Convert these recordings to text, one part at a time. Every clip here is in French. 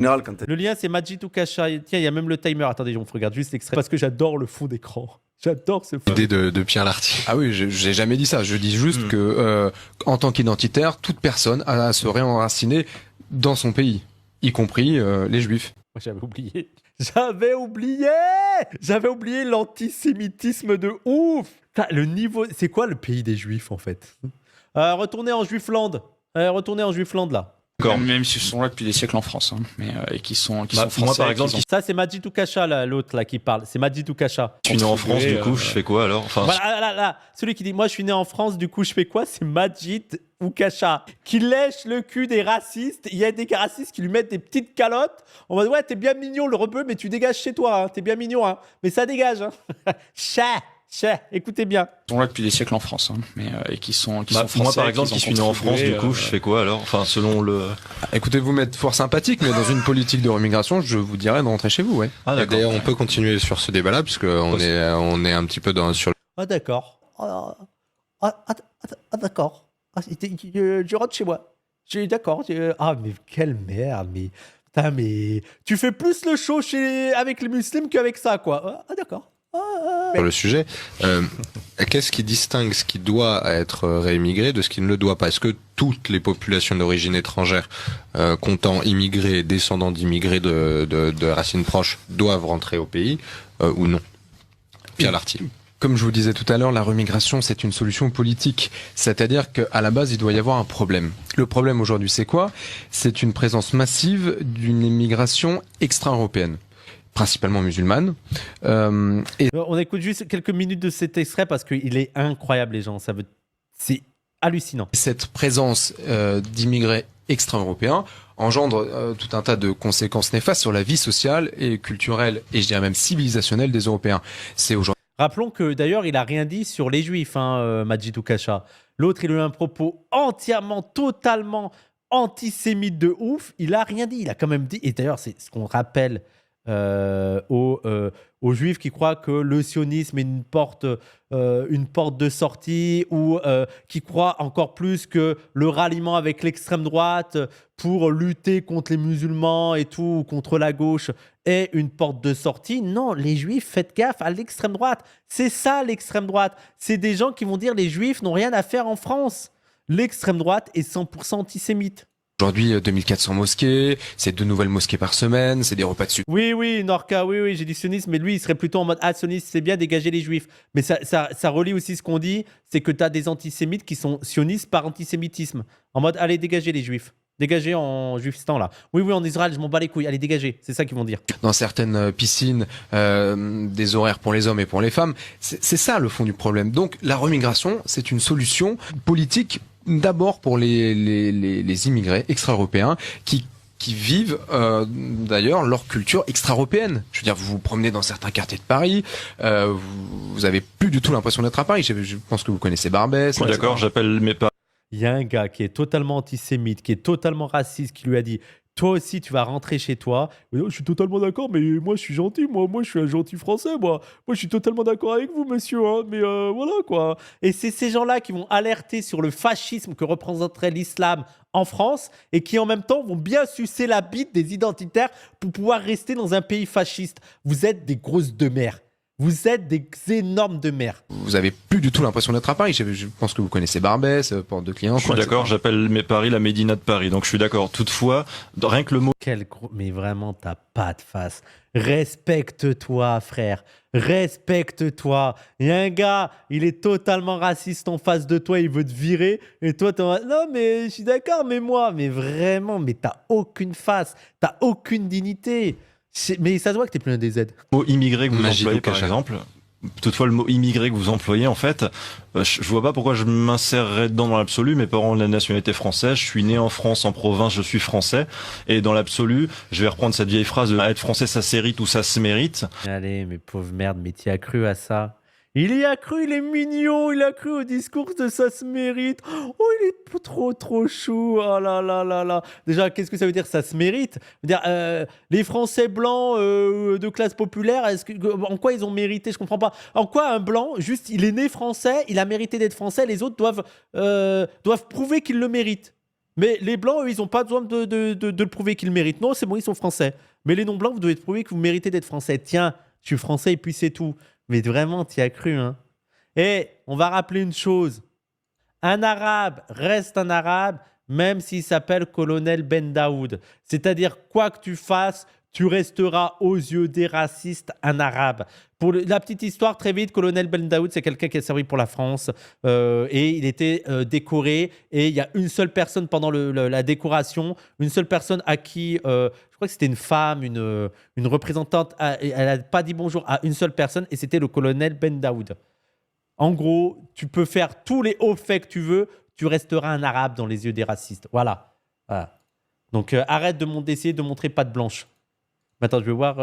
Le lien, c'est Majid Oukasha. Tiens, il y a même le timer. Attendez, on regarde juste l'extrait parce que j'adore le fond d'écran. J'adore ce fond. L'idée de Pierre Lartier. Ah oui, j'ai jamais dit ça. Je dis juste que, en tant qu'identitaire, toute personne a à se réenraciner dans son pays, y compris les Juifs. Moi, j'avais oublié. J'avais oublié l'antisémitisme de ouf. Putain, le niveau. C'est quoi le pays des Juifs en fait? Retournez en Juifland. Retournez en Juifland là. Même s'ils sont là depuis des siècles en France, hein, mais et qui sont français. Moi, par exemple, Ça, c'est Majid Oukasha, là, l'autre là qui parle. C'est Majid Oukasha. je suis né en France, du coup, je fais quoi alors? Enfin, Voilà, là. Celui qui dit moi je suis né en France, du coup je fais quoi? C'est Majid Oukasha qui lèche le cul des racistes. Il y a des racistes qui lui mettent des petites calottes. On va dire ouais, t'es bien mignon le rebeu, mais tu dégages chez toi. Hein. T'es bien mignon, hein. Mais ça dégage. Hein. Écoutez bien. Ils sont là depuis des siècles en France, hein, mais et qui sont français. moi, par exemple, qui suis né en France, du coup, je fais quoi alors? Enfin, selon le. Écoutez, vous m'êtes fort sympathique, mais dans une politique de remigration, je vous dirais de rentrer chez vous, ouais. Ah, d'accord. D'ailleurs, on peut continuer sur ce débat-là, puisque on est un petit peu sur. Ah d'accord. D'accord. Je rentre chez moi. D'accord. Ah mais quelle merde. Mais putain, mais tu fais plus le show avec les musulmans qu'avec ça quoi. Ah d'accord. Sur le sujet, qu'est-ce qui distingue ce qui doit être réémigré de ce qui ne le doit pas? Est-ce que toutes les populations d'origine étrangère comptant immigrés, descendants d'immigrés de racines proches doivent rentrer au pays ou non? Pierre Lartier. Comme je vous disais tout à l'heure, la remigration, c'est une solution politique. C'est-à-dire qu'à la base, il doit y avoir un problème. Le problème aujourd'hui, c'est quoi? C'est une présence massive d'une immigration extra-européenne, principalement musulmane. On écoute juste quelques minutes de cet extrait parce qu'il est incroyable, les gens. C'est hallucinant. Cette présence d'immigrés extra-européens engendre tout un tas de conséquences néfastes sur la vie sociale et culturelle, et je dirais même civilisationnelle des Européens. C'est aujourd'hui. Rappelons que d'ailleurs, il a rien dit sur les Juifs, hein, Majid Oukasha. L'autre, il a eu un propos entièrement, totalement antisémite de ouf. Il a rien dit. Il a quand même dit, et d'ailleurs, c'est ce qu'on rappelle aux Juifs qui croient que le sionisme est une porte de sortie, ou qui croient encore plus que le ralliement avec l'extrême droite pour lutter contre les musulmans et tout, ou contre la gauche, est une porte de sortie. Non, les Juifs, faites gaffe à l'extrême droite. C'est ça l'extrême droite. C'est des gens qui vont dire les Juifs n'ont rien à faire en France. L'extrême droite est 100% antisémite. Aujourd'hui, 2400 mosquées, c'est 2 nouvelles mosquées par semaine, c'est des repas de sucre. Oui, Norca, oui, j'ai dit sioniste, mais lui, il serait plutôt en mode sioniste, c'est bien, dégager les juifs. Mais ça relie aussi ce qu'on dit, c'est que tu as des antisémites qui sont sionistes par antisémitisme. En mode, allez, dégagez les juifs. Dégagez en juifistan, là. Oui, en Israël, je m'en bats les couilles. Allez, dégagez. C'est ça qu'ils vont dire. Dans certaines piscines, des horaires pour les hommes et pour les femmes. C'est ça le fond du problème. Donc, la remigration, c'est une solution politique d'abord pour les immigrés extra-européens qui vivent d'ailleurs leur culture extra-européenne. Je veux dire, vous vous promenez dans certains quartiers de Paris, vous avez plus du tout l'impression d'être à Paris. Je pense que vous connaissez Barbès. Ouais, d'accord, j'appelle mes parents. Il y a un gars qui est totalement antisémite, qui est totalement raciste, qui lui a dit « Toi aussi, tu vas rentrer chez toi. » Je suis totalement d'accord, mais moi, je suis gentil. Moi, je suis un gentil français, moi. Moi, je suis totalement d'accord avec vous, monsieur. Hein, mais voilà, quoi. Et c'est ces gens-là qui vont alerter sur le fascisme que représenterait l'islam en France et qui, en même temps, vont bien sucer la bite des identitaires pour pouvoir rester dans un pays fasciste. Vous êtes des grosses de mer. Vous êtes des énormes de mer. Vous avez plus du tout l'impression d'être à Paris. Je pense que vous connaissez Barbès, Porte de Clignancourt. Je suis d'accord, j'appelle mes Paris la Médina de Paris. Donc je suis d'accord. Toutefois, rien que le mot. Mais vraiment, t'as pas de face. Respecte-toi, frère. Respecte-toi. Il y a un gars, il est totalement raciste en face de toi, il veut te virer. Et toi, t'es en mode, non, mais je suis d'accord, mais moi. Mais vraiment, mais t'as aucune face. T'as aucune dignité. Mais ça se voit que t'es plein des aides. Le mot immigré que vous employez, par exemple. Toutefois, le mot immigré que vous employez, en fait, je vois pas pourquoi je m'insérerais dedans dans l'absolu. Mes parents ont la nationalité française. Je suis né en France, en province, je suis français. Et dans l'absolu, je vais reprendre cette vieille phrase de être français, ça s'hérite ou ça se mérite. Allez, mais pauvre merde, mais t'y as cru à ça? Il y a cru, il est mignon, il a cru au discours de ça se mérite. Oh, il est trop chou. Oh là là là là. Déjà, qu'est-ce que ça veut dire ça se mérite? Ça veut dire, les Français blancs de classe populaire, en quoi ils ont mérité? Je comprends pas. En quoi un blanc, juste, il est né français, il a mérité d'être français, les autres doivent prouver qu'il le mérite. Mais les blancs, eux, ils n'ont pas besoin de le prouver qu'ils le méritent. Non, c'est bon, ils sont français. Mais les non-blancs, vous devez prouver que vous méritez d'être français. Tiens, je suis français et puis c'est tout. Mais vraiment, t'y as cru, hein. Et on va rappeler une chose. Un arabe reste un arabe, même s'il s'appelle colonel Ben Daoud. C'est-à-dire, quoi que tu fasses, tu resteras aux yeux des racistes un arabe. Pour la petite histoire, très vite, colonel Ben Daoud, c'est quelqu'un qui a servi pour la France et il était décoré. Et il y a une seule personne pendant la décoration, une seule personne à qui, je crois que c'était une femme, une représentante, elle n'a pas dit bonjour à une seule personne et c'était le colonel Ben Daoud. En gros, tu peux faire tous les hauts faits que tu veux, tu resteras un arabe dans les yeux des racistes. Voilà. Donc arrête d'essayer de montrer patte blanche. Attends, je vais voir.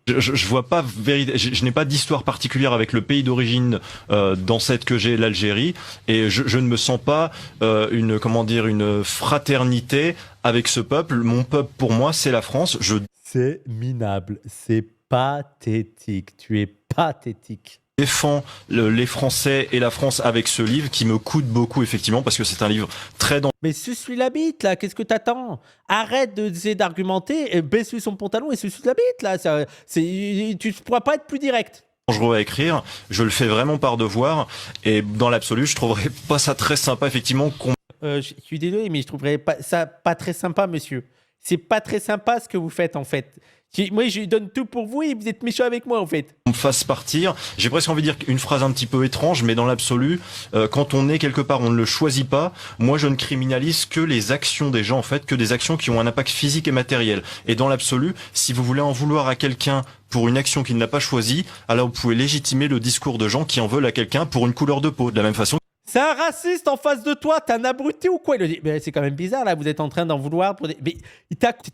Je vois pas je n'ai pas d'histoire particulière avec le pays d'origine d'ancêtre que j'ai, l'Algérie, et je ne me sens pas une fraternité avec ce peuple. Mon peuple, pour moi, c'est la France. C'est minable, c'est pathétique. Tu es pathétique. Défends les Français et la France avec ce livre qui me coûte beaucoup, effectivement, parce que c'est un livre très dangereux. Mais suce-lui la bite, là, qu'est-ce que t'attends? Arrête d'essayer d'argumenter, et baisse-lui son pantalon et suce-lui la bite, là. Tu ne pourras pas être plus direct. Dangereux à écrire, je le fais vraiment par devoir, et dans l'absolu, je trouverais pas ça très sympa, effectivement. Je suis désolé, mais je trouverais ça pas très sympa, monsieur. C'est pas très sympa ce que vous faites, en fait. Moi, je donne tout pour vous et vous êtes méchant avec moi, en fait. On me fasse partir. J'ai presque envie de dire une phrase un petit peu étrange, mais dans l'absolu, quand on est quelque part, on ne le choisit pas. Moi, je ne criminalise que les actions des gens, en fait, que des actions qui ont un impact physique et matériel. Et dans l'absolu, si vous voulez en vouloir à quelqu'un pour une action qu'il n'a pas choisie, alors vous pouvez légitimer le discours de gens qui en veulent à quelqu'un pour une couleur de peau. De la même façon. C'est un raciste en face de toi, t'es un abruti ou quoi? Il le dit. Mais c'est quand même bizarre, là, vous êtes en train d'en vouloir. Mais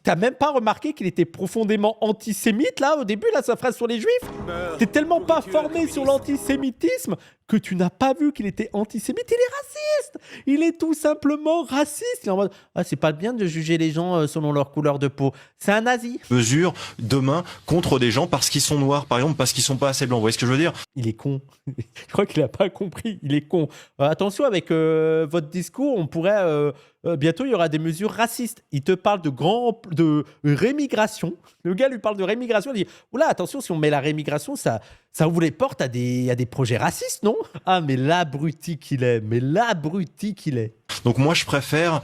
t'as même pas remarqué qu'il était profondément antisémite, là, au début, là, sa phrase sur les juifs? T'es tellement pas formé sur l'antisémitisme que tu n'as pas vu qu'il était antisémite. Il est raciste. Il est tout simplement raciste. Il est en mode, c'est pas bien de juger les gens selon leur couleur de peau. C'est un nazi. Mesure demain contre des gens parce qu'ils sont noirs, par exemple, parce qu'ils sont pas assez blancs. Vous voyez ce que je veux dire? Il est con. Je crois qu'il a pas compris. Il est con. Attention, avec votre discours, on pourrait... bientôt, il y aura des mesures racistes. Il te parle de rémigration. Le gars lui parle de rémigration. Il dit, oula, attention, si on met la rémigration, ça ouvre les portes à des projets racistes, non? Ah, mais l'abruti qu'il est. Donc moi, je préfère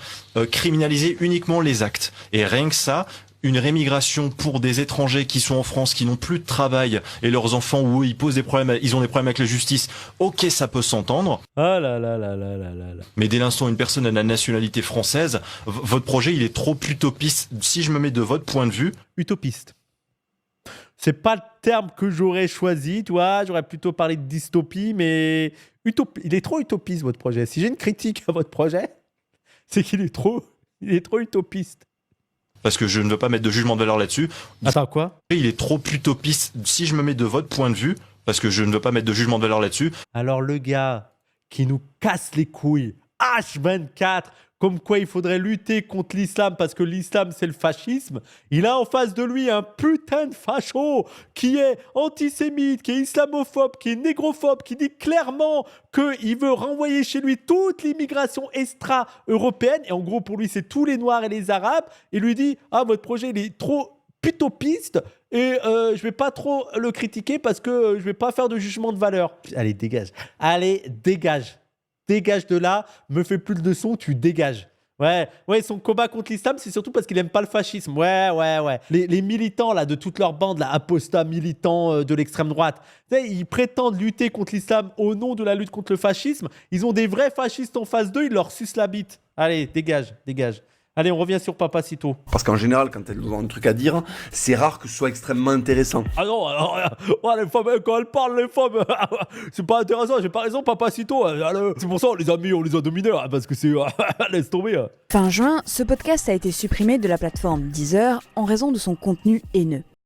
criminaliser uniquement les actes. Et rien que ça, une rémigration pour des étrangers qui sont en France, qui n'ont plus de travail, et leurs enfants, où ils posent des problèmes, ils ont des problèmes avec la justice, ok, ça peut s'entendre. Ah là là là là là là là. Mais dès l'instant où une personne a la nationalité française, votre projet, il est trop utopiste. Si je me mets de votre point de vue... Utopiste. C'est pas le terme que j'aurais choisi, tu vois. J'aurais plutôt parlé de dystopie, mais il est trop utopiste, votre projet. Si j'ai une critique à votre projet, c'est qu'il est trop utopiste. Parce que je ne veux pas mettre de jugement de valeur là-dessus. Attends, quoi? Il est trop utopiste. Si je me mets de votre point de vue, parce que je ne veux pas mettre de jugement de valeur là-dessus. Alors le gars qui nous casse les couilles, H24, comme quoi il faudrait lutter contre l'islam parce que l'islam c'est le fascisme, il a en face de lui un putain de facho qui est antisémite, qui est islamophobe, qui est négrophobe, qui dit clairement qu'il veut renvoyer chez lui toute l'immigration extra-européenne, et en gros pour lui c'est tous les noirs et les arabes, et lui dit « Ah, votre projet il est trop utopiste et je vais pas trop le critiquer parce que je vais pas faire de jugement de valeur. » Allez, dégage. Allez, dégage. Dégage de là, me fais plus de son, tu dégages. Ouais, son combat contre l'islam, c'est surtout parce qu'il aime pas le fascisme. Ouais. Les militants là, de toute leur bande, là, apostats militants de l'extrême droite, ils prétendent lutter contre l'islam au nom de la lutte contre le fascisme. Ils ont des vrais fascistes en face d'eux, ils leur sucent la bite. Allez, dégage. Allez, on revient sur Papacito. Parce qu'en général, quand elles ont un truc à dire, c'est rare que ce soit extrêmement intéressant. Ah non, alors, les femmes, quand elles parlent, les femmes, c'est pas intéressant, j'ai pas raison, Papacito. C'est pour ça, les amis, on les a dominés, parce que c'est... laisse tomber. Fin juin, ce podcast a été supprimé de la plateforme Deezer en raison de son contenu haineux.